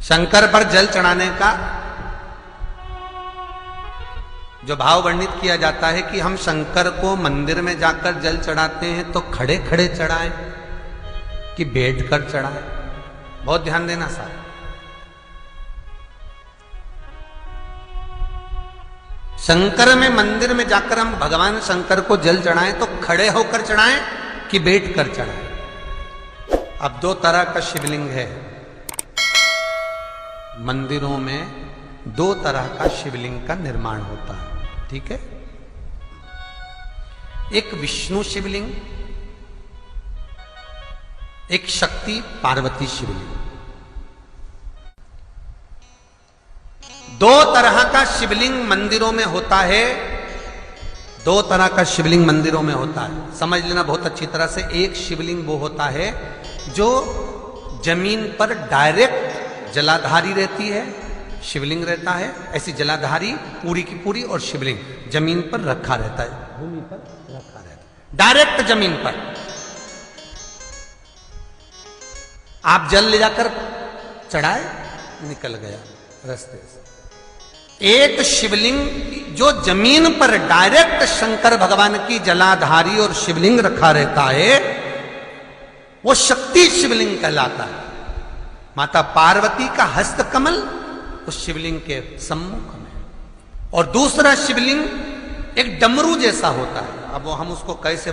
शंकर पर जल चढ़ाने का जो भाव वर्णित किया जाता है कि हम शंकर को मंदिर में जाकर जल चढ़ाते हैं तो खड़े खड़े चढ़ाएं कि बैठकर चढ़ाएं। बहुत ध्यान देना साहब। शंकर में मंदिर में जाकर हम भगवान शंकर को जल चढ़ाएं तो खड़े होकर चढ़ाएं कि बैठकर चढ़ाएं। अब दो तरह का शिवलिंग है मंदिरों में, दो तरह का शिवलिंग का निर्माण होता है, ठीक है। एक विष्णु शिवलिंग, एक शक्ति पार्वती शिवलिंग। दो तरह का शिवलिंग मंदिरों में होता है, दो तरह का शिवलिंग मंदिरों में होता है, समझ लेना बहुत अच्छी तरह से। एक शिवलिंग वो होता है जो जमीन पर डायरेक्ट जलाधारी रहती है, शिवलिंग रहता है, ऐसी जलाधारी पूरी की पूरी, और शिवलिंग जमीन पर रखा रहता है, भूमि पर रखा रहता है, डायरेक्ट जमीन पर। आप जल ले जाकर चढ़ाए, निकल गया रास्ते से। एक शिवलिंग जो जमीन पर डायरेक्ट शंकर भगवान की जलाधारी और शिवलिंग रखा रहता है, वो शक्ति शिवलिंग कहलाता है। माता पार्वती का हस्त कमल उस शिवलिंग के सम्मुख में, और दूसरा शिवलिंग एक डमरू जैसा होता है। अब वो हम उसको कैसे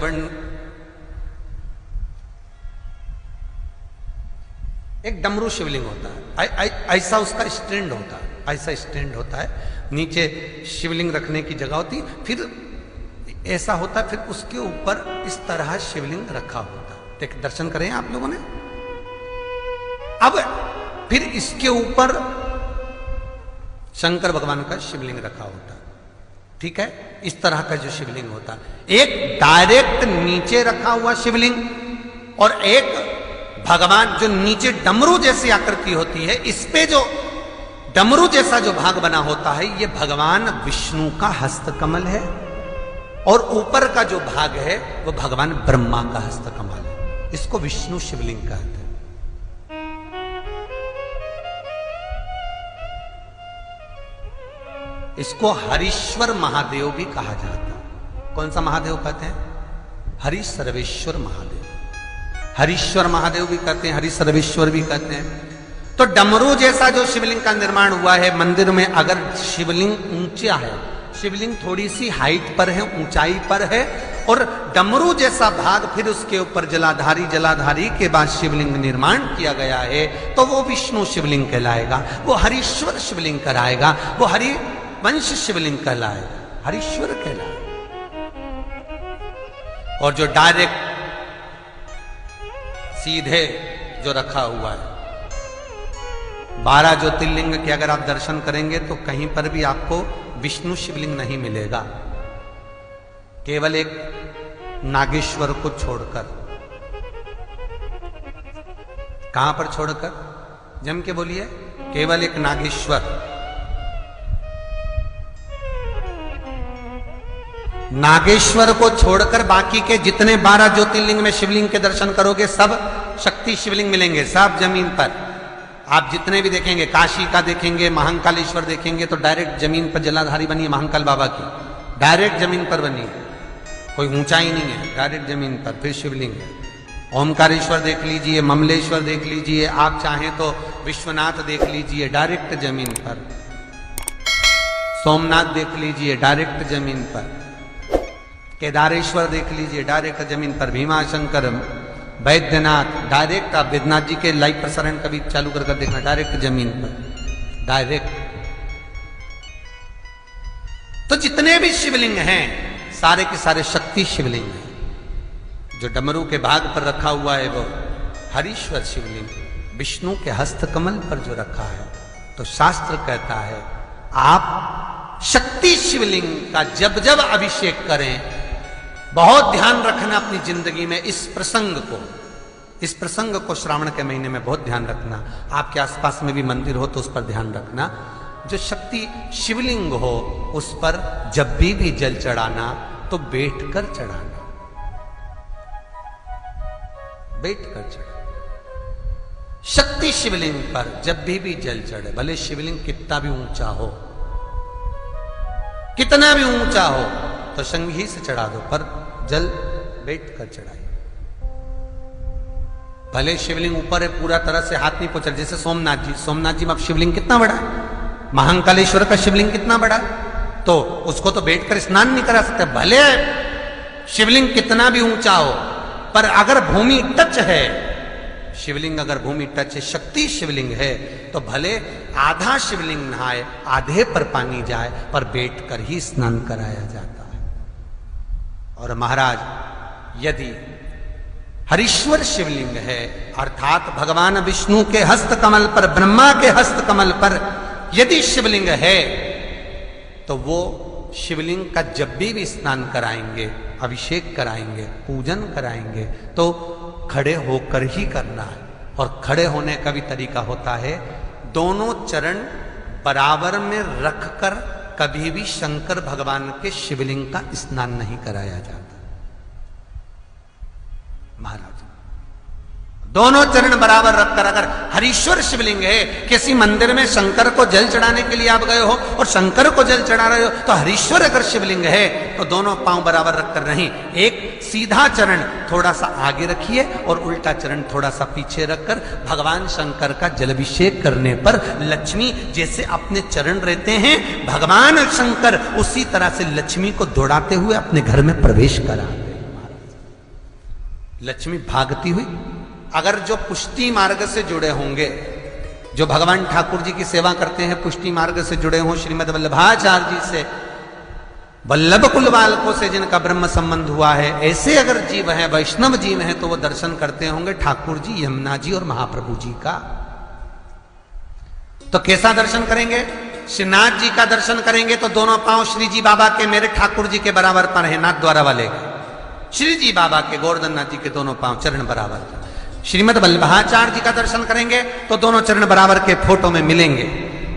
एक डमरू शिवलिंग होता है, ऐसा उसका स्टैंड होता है, ऐसा स्टैंड होता है, नीचे शिवलिंग रखने की जगह होती, फिर ऐसा होता है, फिर उसके ऊपर इस तरह शिवलिंग रखा होता है। देख, दर्शन करें आप लोगों ने। अब फिर इसके ऊपर शंकर भगवान का शिवलिंग रखा होता है, ठीक है। इस तरह का जो शिवलिंग होता है, एक डायरेक्ट नीचे रखा हुआ शिवलिंग, और एक भगवान जो नीचे डमरू जैसी आकृति होती है, इस पे जो डमरू जैसा जो भाग बना होता है, ये भगवान विष्णु का हस्तकमल है, और ऊपर का जो भाग है वो भगवान ब्रह्मा का हस्तकमल है। इसको विष्णु शिवलिंग कहते हैं। इसको हरीश्वर महादेव भी कहा जाता है। कौन सा महादेव कहते हैं? हरि सर्वेश्वर महादेव। हरीश्वर महादेव भी कहते हैं, हरि सर्वेश्वर भी कहते हैं। तो डमरू जैसा जो शिवलिंग का निर्माण हुआ है मंदिर में, अगर शिवलिंग ऊंचा है, शिवलिंग थोड़ी सी हाइट पर है, ऊंचाई पर है, और डमरू जैसा भाग फिर उसके ऊपर जलाधारी के बाद शिवलिंग निर्माण किया गया है, तो वो विष्णु शिवलिंग कहलाएगा, वो हरीश्वर शिवलिंग कहलाएगा, वो हरि वंश शिवलिंग कहलाएगा, हरीश्वर कहलाएगा। और जो डायरेक्ट सीधे जो रखा हुआ है, 12 ज्योतिर्लिंग के अगर आप दर्शन करेंगे तो कहीं पर भी आपको विष्णु शिवलिंग नहीं मिलेगा, केवल एक नागेश्वर को छोड़कर। कहां पर छोड़कर? जम के बोलिए। केवल एक नागेश्वर। नागेश्वर को छोड़कर बाकी के जितने 12 ज्योतिर्लिंग में शिवलिंग के दर्शन करोगे सब शक्ति शिवलिंग मिलेंगे, सब जमीन पर। आप जितने भी देखेंगे, काशी का देखेंगे, महाकालेश्वर देखेंगे, तो डायरेक्ट जमीन पर जलाधारी बनी है महाकाल बाबा की, डायरेक्ट जमीन पर बनी है, कोई ऊंचाई नहीं है, डायरेक्ट जमीन पर फिर शिवलिंग है। ओमकारेश्वर देख लीजिए, ममलेश्वर देख लीजिए, आप चाहें तो विश्वनाथ देख लीजिए, डायरेक्ट जमीन पर। सोमनाथ देख लीजिए, डायरेक्ट जमीन पर। केदारेश्वर देख लीजिए, डायरेक्ट जमीन पर। भीमाशंकर, वैद्यनाथ, डायरेक्ट। आप वैद्यनाथ जी के लाइव प्रसारण कभी चालू कर देखना, डायरेक्ट जमीन पर, डायरेक्ट। तो जितने भी शिवलिंग हैं सारे के सारे शक्ति शिवलिंग हैं। जो डमरू के भाग पर रखा हुआ है वो हरीश्वर शिवलिंग, विष्णु के हस्तकमल पर जो रखा है, तो शास्त्र कहता है आप शक्ति शिवलिंग का जब जब अभिषेक करें, बहुत ध्यान रखना अपनी जिंदगी में इस प्रसंग को श्रावण के महीने में बहुत ध्यान रखना। आपके आसपास में भी मंदिर हो तो उस पर ध्यान रखना। जो शक्ति शिवलिंग हो उस पर जब भी जल चढ़ाना तो बैठकर चढ़ाना, बैठकर चढ़ाना। शक्ति शिवलिंग पर जब भी जल चढ़े, भले शिवलिंग कितना भी ऊंचा हो, कितना भी ऊंचा हो, तो संघी से चढ़ा दो, पर जल बैठ कर चढ़ाइए। भले शिवलिंग ऊपर है, पूरा तरह से हाथ नहीं पहुंचा, जैसे सोमनाथ जी में अब शिवलिंग कितना बड़ा है, महाकालेश्वर का शिवलिंग कितना बड़ा है, तो उसको तो बैठकर स्नान नहीं करा सकते। भले शिवलिंग कितना भी ऊंचा हो, पर अगर भूमि टच है, शिवलिंग अगर भूमि टच है, शक्ति शिवलिंग है, तो भले आधा शिवलिंग नहाए, आधे पर पानी जाए, पर बैठकर ही स्नान कराया जाता है। और महाराज यदि हरीश्वर शिवलिंग है, अर्थात भगवान विष्णु के हस्त कमल पर, ब्रह्मा के हस्त कमल पर यदि शिवलिंग है, तो वो शिवलिंग का जब भी स्नान कराएंगे, अभिषेक कराएंगे, पूजन कराएंगे, तो खड़े होकर ही करना है। और खड़े होने का भी तरीका होता है, दोनों चरण बराबर में रखकर कभी भी शंकर भगवान के शिवलिंग का स्नान नहीं कराया जाता। महाराज दोनों चरण बराबर रखकर, अगर हरीश्वर शिवलिंग है, किसी मंदिर में शंकर को जल चढ़ाने के लिए आप गए हो और शंकर को जल चढ़ा रहे हो, तो हरीश्वर अगर शिवलिंग है तो दोनों पांव बराबर रखकर नहीं, एक सीधा चरण थोड़ा सा आगे रखिए और उल्टा चरण थोड़ा सा पीछे रखकर भगवान शंकर का जलाभिषेक करने पर लक्ष्मी जैसे अपने चरण रहते हैं, भगवान शंकर उसी तरह से लक्ष्मी को दौड़ाते हुए अपने घर में प्रवेश कराते हैं। लक्ष्मी भागती हुई, अगर जो पुष्टि मार्ग से जुड़े होंगे, जो भगवान ठाकुर जी की सेवा करते हैं, पुष्टि मार्ग से जुड़े हों, श्रीमद वल्लभाचार्य जी से, वल्लभ कुल बालकों से जिनका ब्रह्म संबंध हुआ है, ऐसे अगर जीव हैं, वैष्णव जीव हैं, तो वो दर्शन करते होंगे ठाकुर जी, यमुना जी और महाप्रभु जी का। तो कैसा दर्शन करेंगे? श्रीनाथ जी का दर्शन करेंगे तो दोनों पांव श्री जी बाबा के, मेरे ठाकुर जी के बराबर पर है, नाथ द्वारा वाले का। श्री जी बाबा के, गोवर्धन नाथ जी के दोनों पांव चरण बराबर। श्रीमद वल्लभाचार्य जी का दर्शन करेंगे तो दोनों चरण बराबर के फोटो में मिलेंगे।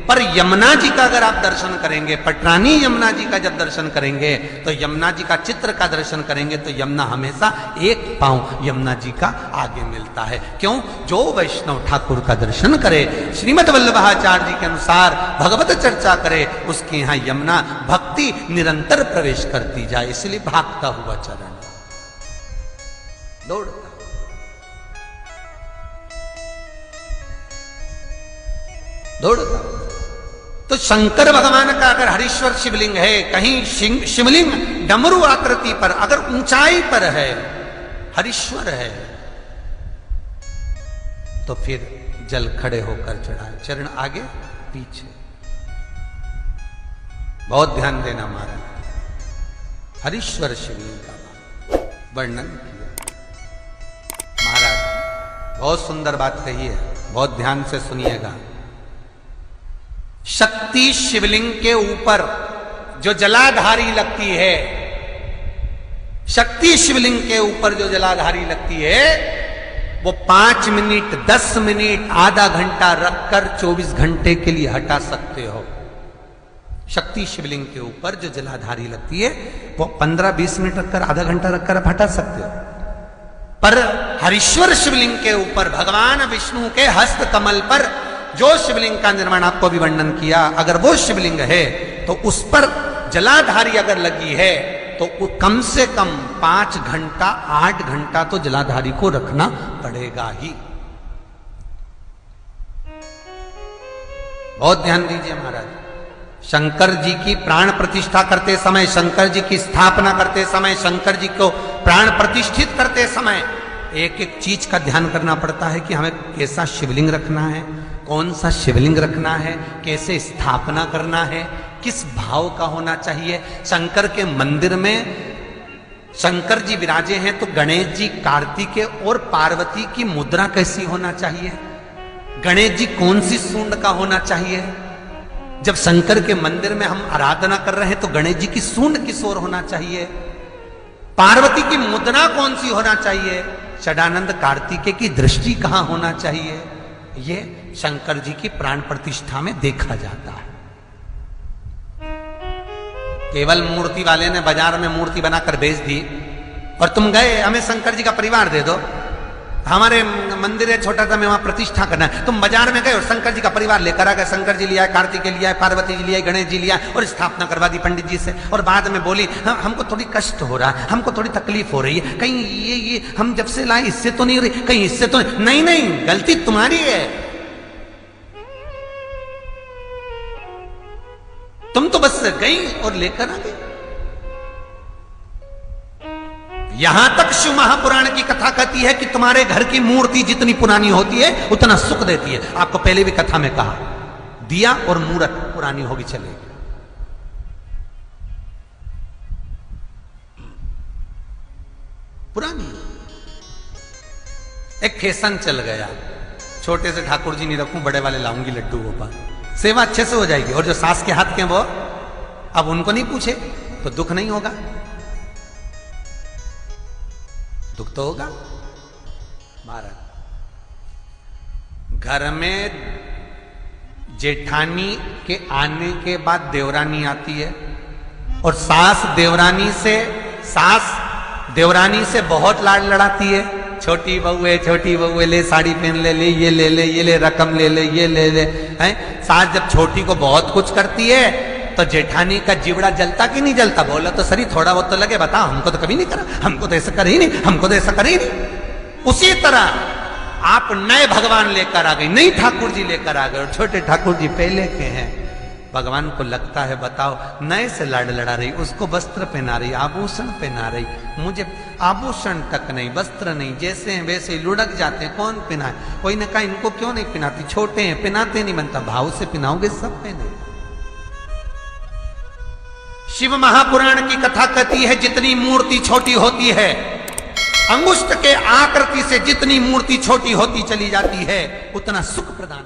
पर यमुना जी का अगर आप दर्शन करेंगे, पटरानी यमुना जी का जब दर्शन करेंगे, तो यमुना जी का चित्र का दर्शन करेंगे, तो यमुना हमेशा एक पांव यमुना जी का आगे मिलता है। क्यों? जो वैष्णव ठाकुर का दर्शन करे, श्रीमद वल्लभाचार्य जी के अनुसार भगवत चर्चा करे, उसके यहां यमुना भक्ति निरंतर प्रवेश करती जाए, इसलिए भागता हुआ चरण, दौड़ता। तो शंकर भगवान का अगर हरीश्वर शिवलिंग है, कहीं शिवलिंग डमरू आकृति पर, अगर ऊंचाई पर है, हरीश्वर है, तो फिर जल खड़े होकर चढ़ाए, चरण आगे पीछे। बहुत ध्यान देना महाराज, हरीश्वर शिवलिंग का वर्णन किया महाराज, बहुत सुंदर बात कही है, बहुत ध्यान से सुनिएगा। शक्ति शिवलिंग के ऊपर जो जलाधारी लगती है, शक्ति शिवलिंग के ऊपर जो जलाधारी लगती है, वो 5 मिनट, 10 मिनट, आधा घंटा रखकर 24 घंटे के लिए हटा सकते हो। शक्ति शिवलिंग के ऊपर जो जलाधारी लगती है, वो 15-20 मिनट रखकर, आधा घंटा रखकर आप हटा सकते हो। पर हरीश्वर शिवलिंग के ऊपर भगवान विष्णु के हस्त कमल पर जो शिवलिंग का निर्माण आपको भी वर्णन किया, अगर वो शिवलिंग है तो उस पर जलाधारी अगर लगी है, तो कम से कम 5 घंटा, 8 घंटा तो जलाधारी को रखना पड़ेगा ही। बहुत ध्यान दीजिए महाराज। शंकर जी की प्राण प्रतिष्ठा करते समय, शंकर जी की स्थापना करते समय, शंकर जी को प्राण प्रतिष्ठित करते समय एक एक चीज का ध्यान करना पड़ता है कि हमें कैसा शिवलिंग रखना है, कौन सा शिवलिंग रखना है, कैसे स्थापना करना है, किस भाव का होना चाहिए। शंकर के मंदिर में शंकर जी विराजे हैं तो गणेश जी, कार्तिकेय और पार्वती की मुद्रा कैसी होना चाहिए, गणेश जी कौन सी सूंड का होना चाहिए। जब शंकर के मंदिर में हम आराधना कर रहे हैं तो गणेश जी की सूंड किस ओर होना चाहिए, पार्वती की मुद्रा कौन सी होना चाहिए, षडानंद कार्तिकेय की दृष्टि कहां होना चाहिए, ये शंकर जी की प्राण प्रतिष्ठा में देखा जाता है। केवल मूर्ति वाले ने बाजार में मूर्ति बनाकर बेच दी और तुम गए हमें शंकर जी का परिवार दे दो, हमारे मंदिर है छोटा सा, मैं वहां प्रतिष्ठा करना है। तुम बाजार में गए और शंकर जी का परिवार लेकर आ गए, शंकर जी लिया, कार्तिकेय लिया, पार्वती जी लिया, गणेश जी लिया और स्थापना करवा दी पंडित जी से। और बाद में बोली हमको थोड़ी कष्ट हो रहा है, हमको थोड़ी तकलीफ हो रही है, कहीं ये हम जब से लाए इससे तो नहीं हो रही, कहीं इससे तो नहीं। नहीं, गलती तुम्हारी है। तुम तो बस गई और लेकर आ गई। यहां तक शिव महापुराण की कथा कहती है कि तुम्हारे घर की मूर्ति जितनी पुरानी होती है उतना सुख देती है। आपको पहले भी कथा में कहा, दिया और मूर्त पुरानी होगी चलेगी। पुरानी एक फैशन चल गया, छोटे से ठाकुर जी नहीं रखूं, बड़े वाले लाऊंगी लड्डू गोपाल, सेवा अच्छे से हो जाएगी। और जो सास के हाथ के वो अब उनको नहीं पूछे तो दुख नहीं होगा, दुख तो होगा। महाराज घर में जेठानी के आने के बाद देवरानी आती है और सास देवरानी से बहुत लाड लड़ाती है। छोटी बहू है, ले साड़ी पहन ले, ये ले रकम ले, ये ले हैं। सास जब छोटी को बहुत कुछ करती है तो जेठानी का जीवड़ा जलता कि नहीं जलता? बोला तो सही, थोड़ा बहुत तो लगे, बताओ हमको तो कभी नहीं करा, हमको तो ऐसा कर ही नहीं, हमको तो ऐसा कर ही नहीं। उसी तरह आप नए भगवान लेकर आ गए, नई ठाकुर जी लेकर आ गए और छोटे ठाकुर जी पहले के हैं। भगवान को लगता है बताओ नए से लाड लड़ा रही, उसको वस्त्र पहना रही, आभूषण पहना रही, मुझे आभूषण तक नहीं, वस्त्र नहीं, जैसे हैं वैसे लुढ़क जाते हैं, कौन पहनाए? कोई ने कहा इनको क्यों नहीं पहनाती, छोटे हैं पहनाते नहीं बनता, भाव से पहनाओगे सब पहने। शिव महापुराण की कथा कहती है जितनी मूर्ति छोटी होती है, अंगुष्ठ के आकृति से जितनी मूर्ति छोटी होती चली जाती है उतना सुख प्रदान